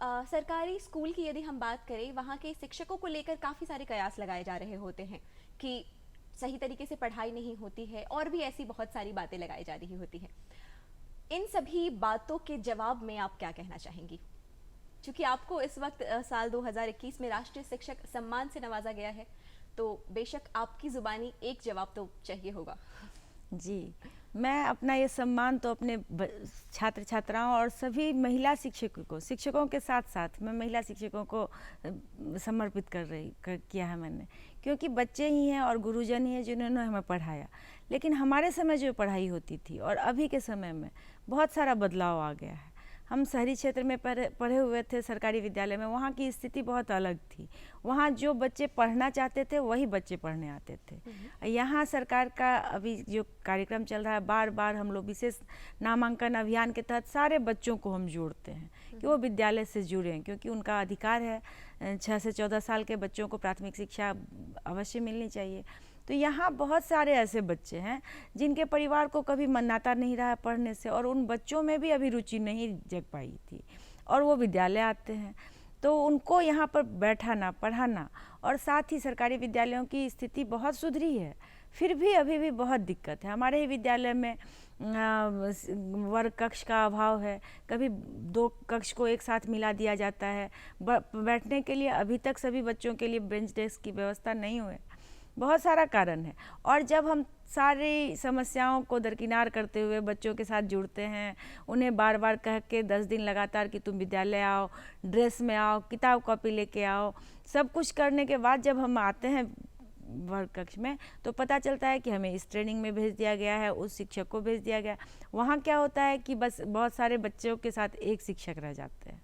सरकारी स्कूल की यदि हम बात करें, वहाँ के शिक्षकों को लेकर काफ़ी सारे कयास लगाए जा रहे होते हैं कि सही तरीके से पढ़ाई नहीं होती है और भी ऐसी बहुत सारी बातें लगाई जा रही होती हैं। इन सभी बातों के जवाब में आप क्या कहना चाहेंगी? क्योंकि आपको इस वक्त साल 2021 में राष्ट्रीय शिक्षक सम्मान से नवाजा गया है, तो बेशक आपकी जुबानी एक जवाब तो चाहिए होगा। जी, मैं अपना ये सम्मान तो अपने छात्र छात्राओं और सभी महिला शिक्षकों के साथ साथ मैं महिला शिक्षकों को समर्पित किया है मैंने, क्योंकि बच्चे ही हैं और गुरुजन ही हैं जिन्होंने हमें पढ़ाया। लेकिन हमारे समय जो पढ़ाई होती थी और अभी के समय में बहुत सारा बदलाव आ गया है। हम शहरी क्षेत्र में पढ़े हुए थे सरकारी विद्यालय में, वहाँ की स्थिति बहुत अलग थी। वहाँ जो बच्चे पढ़ना चाहते थे वही बच्चे पढ़ने आते थे। यहाँ सरकार का अभी जो कार्यक्रम चल रहा है, बार बार हम लोग विशेष नामांकन अभियान के तहत सारे बच्चों को हम जोड़ते हैं कि वो विद्यालय से जुड़ें, क्योंकि उनका अधिकार है। 6 से 14 साल के बच्चों को प्राथमिक शिक्षा अवश्य मिलनी चाहिए। तो यहाँ बहुत सारे ऐसे बच्चे हैं जिनके परिवार को कभी मन्नाता नहीं रहा पढ़ने से, और उन बच्चों में भी अभी रुचि नहीं जग पाई थी और वो विद्यालय आते हैं। तो उनको यहाँ पर बैठाना, पढ़ाना, और साथ ही सरकारी विद्यालयों की स्थिति बहुत सुधरी है, फिर भी अभी भी बहुत दिक्कत है। हमारे ही विद्यालय में वर्ग कक्ष का अभाव है, कभी 2 कक्ष को एक साथ मिला दिया जाता है। बैठने के लिए अभी तक सभी बच्चों के लिए बेंच डेस्क की व्यवस्था नहीं हुई। बहुत सारा कारण है। और जब हम सारी समस्याओं को दरकिनार करते हुए बच्चों के साथ जुड़ते हैं, उन्हें बार बार कह के 10 दिन लगातार कि तुम विद्यालय आओ, ड्रेस में आओ, किताब कॉपी लेके आओ, सब कुछ करने के बाद जब हम आते हैं वर्ग कक्ष में तो पता चलता है कि हमें इस ट्रेनिंग में भेज दिया गया है, उस शिक्षक को भेज दिया गया। वहाँ क्या होता है कि बस बहुत सारे बच्चों के साथ एक शिक्षक रह जाते हैं,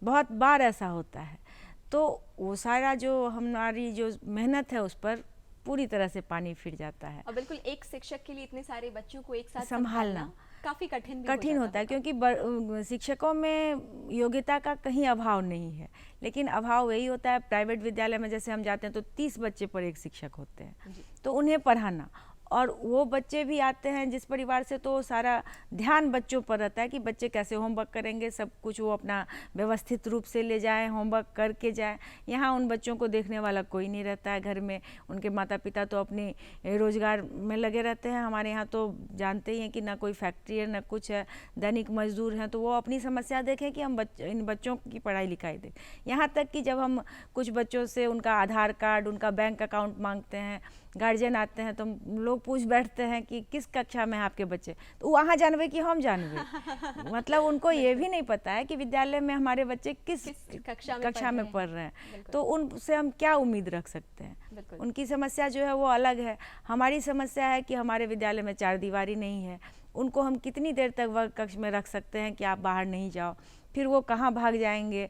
बहुत बार ऐसा होता है। तो वो सारा जो हमारी जो मेहनत है उस पर पूरी तरह से पानी फिर जाता है। और बिल्कुल एक शिक्षक के लिए इतने सारे बच्चों को एक साथ संभालना काफ़ी कठिन होता है, क्योंकि शिक्षकों में योग्यता का कहीं अभाव नहीं है, लेकिन अभाव यही होता है प्राइवेट विद्यालय में जैसे हम जाते हैं तो 30 बच्चे पर एक शिक्षक होते हैं, तो उन्हें पढ़ाना, और वो बच्चे भी आते हैं जिस परिवार से, तो सारा ध्यान बच्चों पर रहता है कि बच्चे कैसे होमवर्क करेंगे, सब कुछ वो अपना व्यवस्थित रूप से ले जाएं, होमवर्क करके जाएं। यहाँ उन बच्चों को देखने वाला कोई नहीं रहता है घर में, उनके माता पिता तो अपने रोजगार में लगे रहते हैं। हमारे यहाँ तो जानते ही हैं कि ना कोई फैक्ट्री है ना कुछ है, दैनिक मजदूर हैं, तो वो अपनी समस्या देखें कि हम इन बच्चों की पढ़ाई लिखाई दें। यहाँ तक कि जब हम कुछ बच्चों से उनका आधार कार्ड, उनका बैंक अकाउंट मांगते हैं, गार्जियन आते हैं तो लोग पूछ बैठते हैं कि किस कक्षा में है आपके बच्चे, तो वहाँ जानवे कि हम जानवे मतलब उनको ये भी नहीं पता है कि विद्यालय में हमारे बच्चे किस कक्षा में पढ़ रहे हैं, तो उनसे हम क्या उम्मीद रख सकते हैं। उनकी समस्या जो है वो अलग है। हमारी समस्या है कि हमारे विद्यालय में 4 दीवारी नहीं है, उनको हम कितनी देर तक वर्ग कक्ष में रख सकते हैं कि आप बाहर नहीं जाओ, फिर वो कहाँ भाग जाएंगे।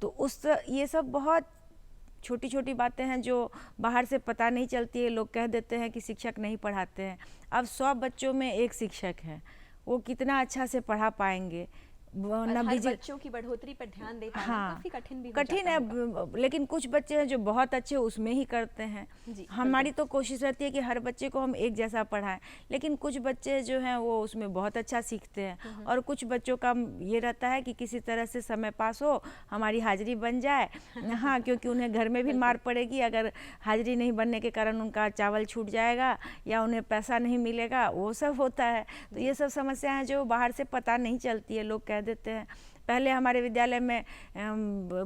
तो ये सब बहुत छोटी छोटी बातें हैं जो बाहर से पता नहीं चलती है। लोग कह देते हैं कि शिक्षक नहीं पढ़ाते हैं। अब 100 बच्चों में एक शिक्षक है, वो कितना अच्छा से पढ़ा पाएंगे। बच्चों की बढ़ोतरी पर ध्यान दे पाना काफी कठिन है। लेकिन कुछ बच्चे हैं जो बहुत अच्छे उसमें ही करते हैं। हमारी तो कोशिश रहती है कि हर बच्चे को हम एक जैसा पढ़ाएं, लेकिन कुछ बच्चे जो हैं वो उसमें बहुत अच्छा सीखते हैं, और कुछ बच्चों का ये रहता है कि किसी तरह से समय पास हो, हमारी हाजिरी बन जाए। हाँ, क्योंकि उन्हें घर में भी मार पड़ेगी अगर हाजिरी नहीं बनने के कारण उनका चावल छूट जाएगा या उन्हें पैसा नहीं मिलेगा, वो सब होता है। तो ये सब समस्याएं हैं जो बाहर से पता नहीं चलती है, लोग देते हैं। पहले हमारे विद्यालय में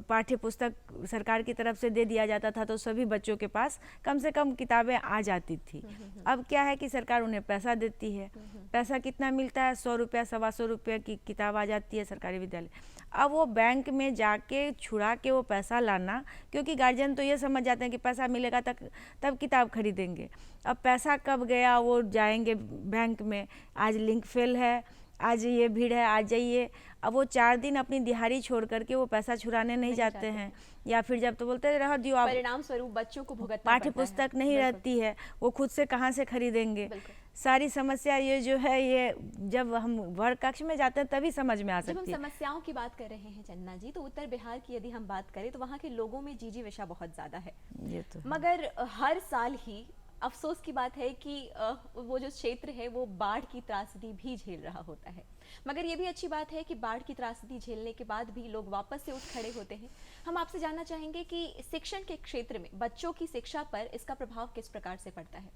पाठ्य पुस्तक सरकार की तरफ से दे दिया जाता था, तो सभी बच्चों के पास कम से कम किताबें आ जाती थी। अब क्या है कि सरकार उन्हें पैसा देती है। पैसा कितना मिलता है? 100 रुपया, 125 रुपये की किताब आ जाती है सरकारी विद्यालय। अब वो बैंक में जाके छुड़ा के वो पैसा लाना, क्योंकि गार्जियन तो ये समझ जाते हैं कि पैसा मिलेगा तब किताब खरीदेंगे। अब पैसा कब गया, वो जाएंगे बैंक में, आज लिंक फेल है, आज ये भीड़ है, आज जाइए। अब वो 4 दिन अपनी दिहाड़ी छोड़ करके वो पैसा छुड़ाने नहीं जाते हैं, या फिर जब तो बोलते रह दियो, आप परिणाम स्वरूप बच्चों को भुगतना पाठ्य पुस्तक नहीं रहती है, वो खुद से कहाँ से खरीदेंगे। सारी समस्या ये जो है ये जब हम वर्ग कक्ष में जाते हैं तभी समझ में आ जब हम सकती है। समस्याओं की बात कर रहे हैं चंदना जी, तो उत्तर बिहार की यदि हम बात करें तो वहाँ के लोगों में जीजी विषा बहुत ज़्यादा है। ये तो है। मगर हर साल ही अफसोस की बात है कि वो जो क्षेत्र है वो बाढ़ की त्रासदी भी झेल रहा होता है। मगर ये भी अच्छी बात है कि बाढ़ की त्रासदी झेलने के बाद भी लोग वापस से उठ खड़े होते हैं। हम आपसे जानना चाहेंगे कि शिक्षण के क्षेत्र में बच्चों की शिक्षा पर इसका प्रभाव किस प्रकार से पड़ता है?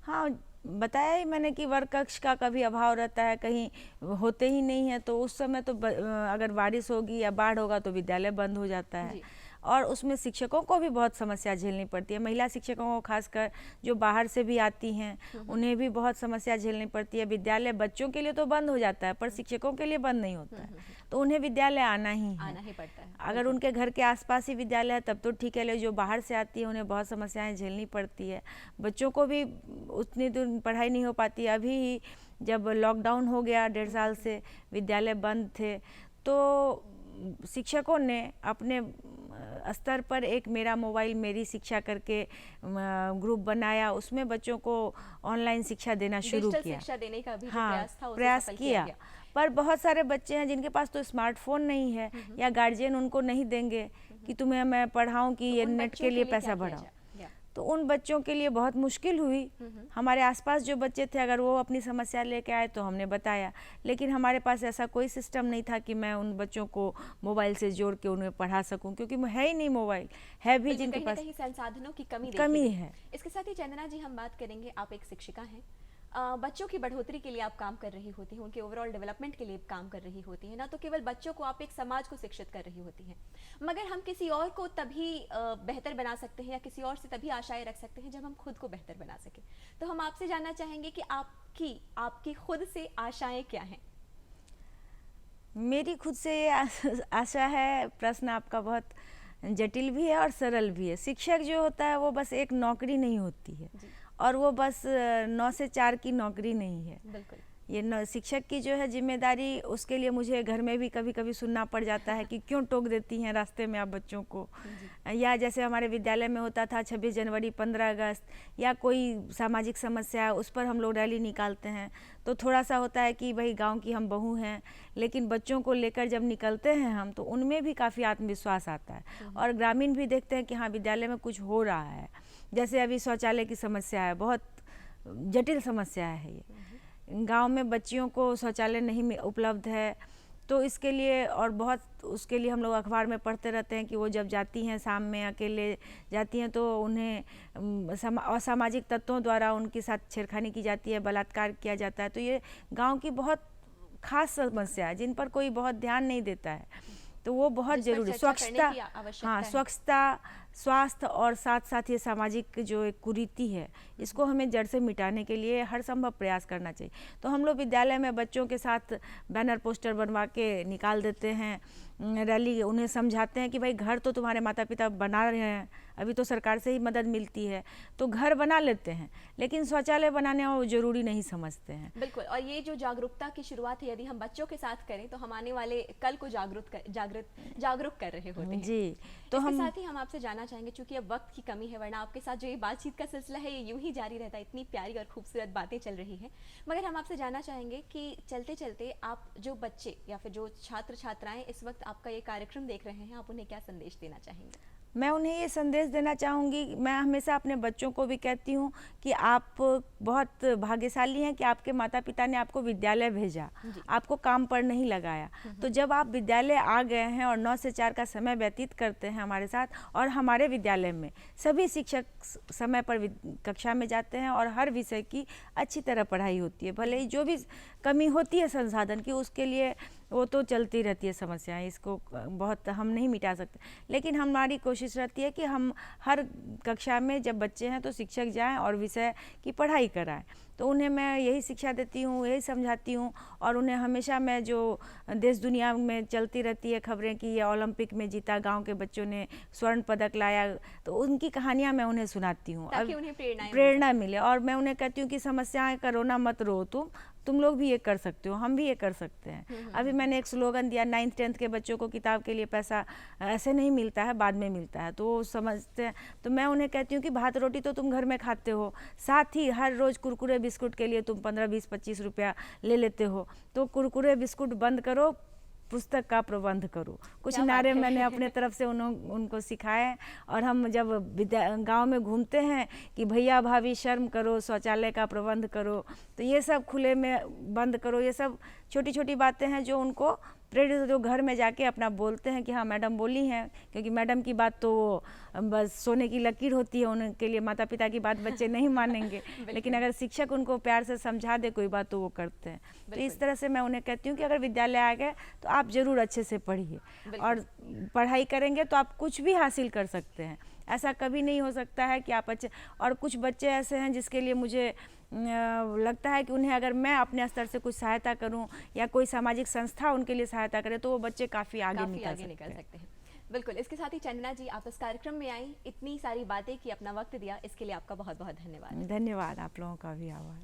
हाँ, बताया ही मैंने कि वर्ग कक्ष का कभी अभाव रहता है, कहीं होते ही नहीं है, तो उस समय तो अगर बारिश होगी या बाढ़ होगा तो विद्यालय बंद हो जाता है। जी। और उसमें शिक्षकों को भी बहुत समस्या झेलनी पड़ती है, महिला शिक्षकों को खासकर जो बाहर से भी आती हैं उन्हें भी बहुत समस्या झेलनी पड़ती है। विद्यालय बच्चों के लिए तो बंद हो जाता है पर शिक्षकों के लिए बंद नहीं होता है, तो उन्हें विद्यालय आना ही पड़ता है। अगर उनके घर के आसपास ही विद्यालय है तब तो ठीक है, लेकिन जो बाहर से आती है उन्हें बहुत समस्याएं झेलनी पड़ती है। बच्चों को भी उतनी दूर पढ़ाई नहीं हो पाती। अभी ही जब लॉकडाउन हो गया 1.5 साल से विद्यालय बंद थे, तो शिक्षकों ने अपने स्तर पर एक मेरा मोबाइल मेरी शिक्षा करके ग्रुप बनाया, उसमें बच्चों को ऑनलाइन शिक्षा देना शुरू डिजिटल किया। शिक्षा देने का भी जो हाँ, प्रयास था उसे प्रयास सफल किया। गया। पर बहुत सारे बच्चे हैं जिनके पास तो स्मार्टफोन नहीं है या गार्जियन उनको नहीं देंगे कि तुम्हें मैं पढ़ाऊं कि तो ये उन नेट बच्चों के लिए क्या पैसा किया बढ़ाओ। जाए? या। तो उन बच्चों के लिए बहुत मुश्किल हुई। हमारे आसपास जो बच्चे थे अगर वो अपनी समस्या लेके आए तो हमने बताया, लेकिन हमारे पास ऐसा कोई सिस्टम नहीं था कि मैं उन बच्चों को मोबाइल से जोड़ के उन्हें पढ़ा सकूं, क्योंकि है ही नहीं मोबाइल, है भी बिल्कुल, जिनके कहीं न पास कहीं संसाधनों की कमी कमी देखी गई। है। इसके साथ ही चंदना जी हम बात करेंगे, आप एक शिक्षिका हैं, बच्चों की बढ़ोतरी के लिए आप काम कर रही होती हैं, उनके ओवरऑल डेवलपमेंट के लिए काम कर रही होती हैं, ना तो केवल बच्चों को, आप एक समाज को शिक्षित कर रही होती हैं। मगर हम किसी और को तभी बेहतर बना सकते हैं या किसी और से तभी आशाएं रख सकते हैं जब हम खुद को बेहतर बना सकें। तो हम आपसे जानना चाहेंगे कि आपकी खुद से आशाएं क्या हैं? मेरी खुद से ये आशा है, प्रश्न आपका बहुत जटिल भी है और सरल भी है। शिक्षक जो होता है वो बस एक नौकरी नहीं होती है, और वो बस 9 से 4 की नौकरी नहीं है। बिल्कुल। ये शिक्षक की जो है जिम्मेदारी, उसके लिए मुझे घर में भी कभी कभी सुनना पड़ जाता है कि क्यों टोक देती हैं रास्ते में आप बच्चों को, या जैसे हमारे विद्यालय में होता था 26 जनवरी 15 अगस्त या कोई सामाजिक समस्या है उस पर हम लोग रैली निकालते हैं, तो थोड़ा सा होता है कि भाई गांव की हम बहू हैं, लेकिन बच्चों को लेकर जब निकलते हैं हम तो उनमें भी काफ़ी आत्मविश्वास आता है। और ग्रामीण भी देखते हैं कि हाँ विद्यालय में कुछ हो रहा है। जैसे अभी शौचालय की समस्या है, बहुत जटिल समस्या है ये। गांव में बच्चियों को शौचालय नहीं उपलब्ध है, तो इसके लिए और बहुत उसके लिए हम लोग अखबार में पढ़ते रहते हैं कि वो जब जाती हैं शाम में अकेले जाती हैं तो उन्हें असामाजिक तत्वों द्वारा उनके साथ छेड़खानी की जाती है, बलात्कार किया जाता है। तो ये गांव की बहुत खास समस्या है जिन पर कोई बहुत ध्यान नहीं देता है, तो वो बहुत जरूरी। स्वच्छता, हाँ स्वच्छता, स्वास्थ्य और साथ साथ ये सामाजिक जो एक कुरीति है इसको हमें जड़ से मिटाने के लिए हर संभव प्रयास करना चाहिए। तो हम लोग विद्यालय में बच्चों के साथ बैनर पोस्टर बनवा के निकाल देते हैं रैली, उन्हें समझाते हैं कि भाई घर तो तुम्हारे माता पिता बना रहे हैं, अभी तो सरकार से ही मदद मिलती है तो घर बना लेते हैं, लेकिन शौचालय बनाने वो जरूरी नहीं समझते हैं। बिल्कुल, और ये जो जागरूकता की शुरुआत है यदि हम बच्चों के साथ करें तो हम आने वाले कल को जागरूक कर रहे होते हैं जी। तो इसके हम साथ ही हम आपसे जानना चाहेंगे, चूंकि अब वक्त की कमी है, वरना आपके साथ जो ये बातचीत का सिलसिला है ये यूं ही जारी रहता है, इतनी प्यारी और खूबसूरत बातें चल रही हैं। मगर हम आपसे जानना चाहेंगे कि चलते चलते आप जो बच्चे या फिर जो छात्र छात्राएं इस वक्त आपका ये कार्यक्रम देख रहे हैं, आप उन्हें क्या संदेश देना चाहेंगे? मैं उन्हें ये संदेश देना चाहूँगी, मैं हमेशा अपने बच्चों को भी कहती हूँ कि आप बहुत भाग्यशाली हैं कि आपके माता पिता ने आपको विद्यालय भेजा, आपको काम पर नहीं लगाया। तो जब आप विद्यालय आ गए हैं और 9 से 4 का समय व्यतीत करते हैं हमारे साथ, और हमारे विद्यालय में सभी शिक्षक समय पर कक्षा में जाते हैं और हर विषय की अच्छी तरह पढ़ाई होती है, भले ही जो भी कमी होती है संसाधन की उसके लिए वो तो चलती रहती है समस्याएं, इसको बहुत हम नहीं मिटा सकते, लेकिन हमारी कोशिश रहती है कि हम हर कक्षा में जब बच्चे हैं तो शिक्षक जाएं और विषय की पढ़ाई कराएं। तो उन्हें मैं यही शिक्षा देती हूँ, यही समझाती हूँ, और उन्हें हमेशा मैं जो देश दुनिया में चलती रहती है खबरें कि ये ओलंपिक में जीता, गांव के बच्चों ने स्वर्ण पदक लाया, तो उनकी कहानियाँ मैं उन्हें सुनाती हूँ ताकि उन्हें प्रेरणा मिले। और मैं उन्हें कहती हूँ कि समस्याएं करो ना, मत रो, तुम तुम लोग भी ये कर सकते हो, हम भी ये कर सकते हैं। अभी मैंने एक स्लोगन दिया, 9th 10th के बच्चों को किताब के लिए पैसा ऐसे नहीं मिलता है, बाद में मिलता है, तो वो समझते हैं। तो मैं उन्हें कहती हूँ कि भात रोटी तो तुम घर में खाते हो, साथ ही हर रोज़ कुरकुरे बिस्कुट के लिए तुम 15 20 25 रुपया ले लेते हो, तो कुरकुरे बिस्कुट बंद करो, पुस्तक का प्रबंध करो। कुछ क्या बात नारे है। मैंने अपने तरफ से उनको सिखाए हैं। और हम जब गांव में घूमते हैं कि भैया भाभी शर्म करो, शौचालय का प्रबंध करो, तो ये सब खुले में बंद करो, ये सब छोटी छोटी बातें हैं जो उनको प्रेरित, जो घर में जाके अपना बोलते हैं कि हाँ मैडम बोली हैं, क्योंकि मैडम की बात तो बस सोने की लकीर होती है, उनके लिए माता पिता की बात बच्चे नहीं मानेंगे, लेकिन अगर शिक्षक उनको प्यार से समझा दे कोई बात तो वो करते हैं। तो इस तरह से मैं उन्हें कहती हूँ कि अगर विद्यालय आ गए तो आप ज़रूर अच्छे से पढ़िए, और पढ़ाई करेंगे तो आप कुछ भी हासिल कर सकते हैं। ऐसा कभी नहीं हो सकता है कि आप अच्छे, और कुछ बच्चे ऐसे हैं जिसके लिए मुझे लगता है कि उन्हें अगर मैं अपने स्तर से कुछ सहायता करूं या कोई सामाजिक संस्था उनके लिए सहायता करे तो वो बच्चे काफ़ी आगे निकल सकते हैं। बिल्कुल। इसके साथ ही चंदना जी, आप इस कार्यक्रम में आई, इतनी सारी बातें की, अपना वक्त दिया, इसके लिए आपका बहुत बहुत धन्यवाद। धन्यवाद, आप लोगों का भी आभार।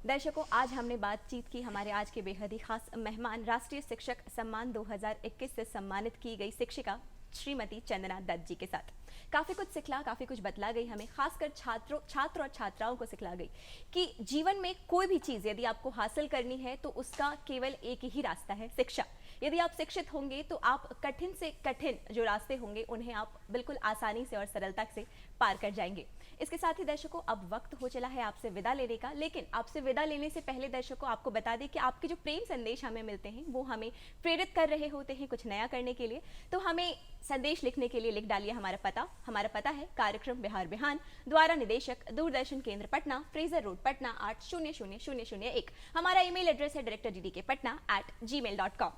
दर्शकों, आज हमने बातचीत की हमारे आज के बेहद ही खास मेहमान, राष्ट्रीय शिक्षक सम्मान 2021 से सम्मानित की गई शिक्षिका श्रीमती चंदना दत्त जी के साथ। काफ़ी कुछ सिखला, काफ़ी कुछ बतला गई हमें, खासकर छात्र और छात्राओं को सिखला गई कि जीवन में कोई भी चीज़ यदि आपको हासिल करनी है तो उसका केवल एक ही रास्ता है, शिक्षा। यदि आप शिक्षित होंगे तो आप कठिन से कठिन जो रास्ते होंगे उन्हें आप बिल्कुल आसानी से और सरलता से पार कर जाएंगे। इसके साथ ही दर्शकों, अब वक्त हो चला है आपसे विदा लेने का, लेकिन आपसे विदा लेने से पहले दर्शकों आपको बता दें कि आपके जो प्रेम संदेश हमें मिलते हैं वो हमें प्रेरित कर रहे होते हैं कुछ नया करने के लिए। तो हमें संदेश लिखने के लिए लिख डालिए हमारा पता है कार्यक्रम बिहार बिहान, द्वारा निदेशक दूरदर्शन केंद्र पटना, फ्रेजर रोड पटना 800001। हमारा ईमेल एड्रेस है directordk patna@gmail.com।